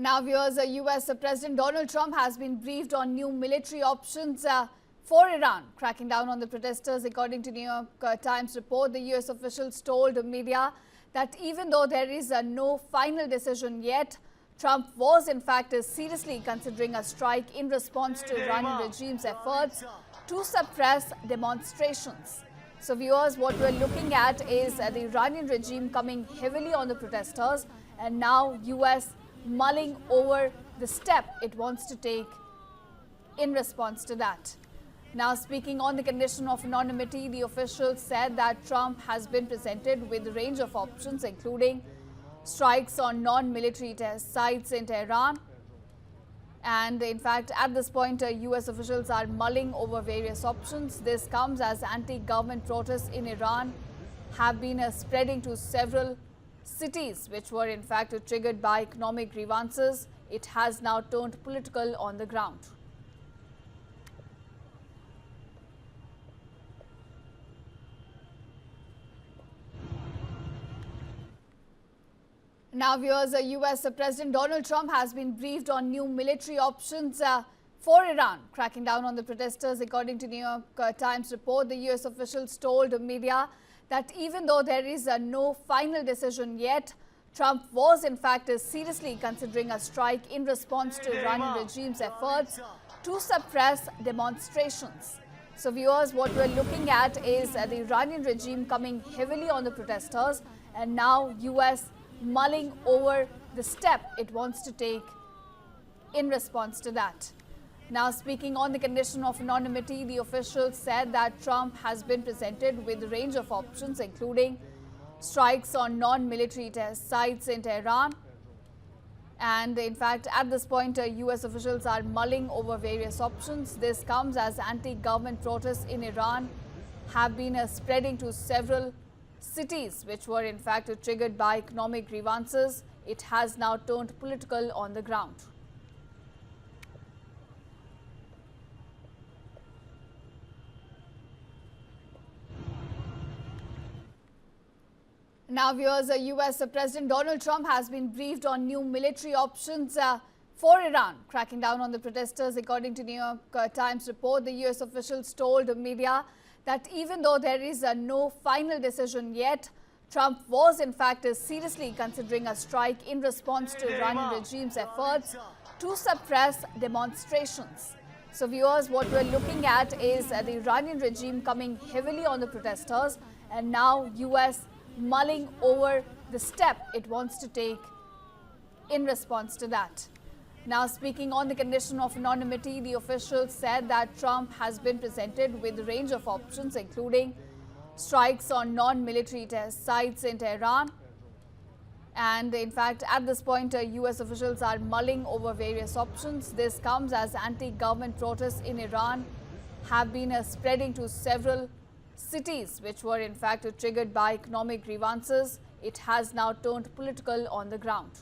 Now, viewers, US President Donald Trump has been briefed on new military options for Iran, cracking down on the protesters. According to New York Times report, the US officials told media that even though there is no final decision yet, Trump was in fact seriously considering a strike in response to Iranian regime's efforts to suppress demonstrations. So viewers, what we're looking at is the Iranian regime coming heavily on the protesters, and now US mulling over the step it wants to take in response to that. Now, speaking on the condition of anonymity, the officials said that Trump has been presented with a range of options, including strikes on non-military test sites in Tehran. And in fact, at this point, US officials are mulling over various options. This comes as anti-government protests in Iran have been spreading to several cities, which were in fact triggered by economic grievances. It has now turned political on the ground. Now, viewers, US President Donald Trump has been briefed on new military options for Iran, cracking down on the protesters. According to New York Times report, the US officials told media that even though there is no final decision yet, Trump was in fact seriously considering a strike in response to Iranian regime's efforts to suppress demonstrations. So viewers, what we're looking at is the Iranian regime coming heavily on the protesters, and now US mulling over the step it wants to take in response to that. Now, speaking on the condition of anonymity, the officials said that Trump has been presented with a range of options, including strikes on non-military test sites in Tehran. And in fact, at this point, US officials are mulling over various options. This comes as anti-government protests in Iran have been spreading to several cities, which were in fact triggered by economic grievances. It has now turned political on the ground. Now, viewers, US President Donald Trump has been briefed on new military options for Iran, cracking down on the protesters. According to New York Times report, the US officials told media that even though there is no final decision yet, Trump was in fact seriously considering a strike in response to Iranian regime's efforts to suppress demonstrations. So viewers, what we're looking at is the Iranian regime coming heavily on the protesters, and now US mulling over the step it wants to take in response to that. Now, speaking on the condition of anonymity, the officials said that Trump has been presented with a range of options, including strikes on non-military test sites in Tehran. And in fact, at this point, US officials are mulling over various options. This comes as anti-government protests in Iran have been spreading to several cities, which were in fact triggered by economic grievances. It has now turned political on the ground.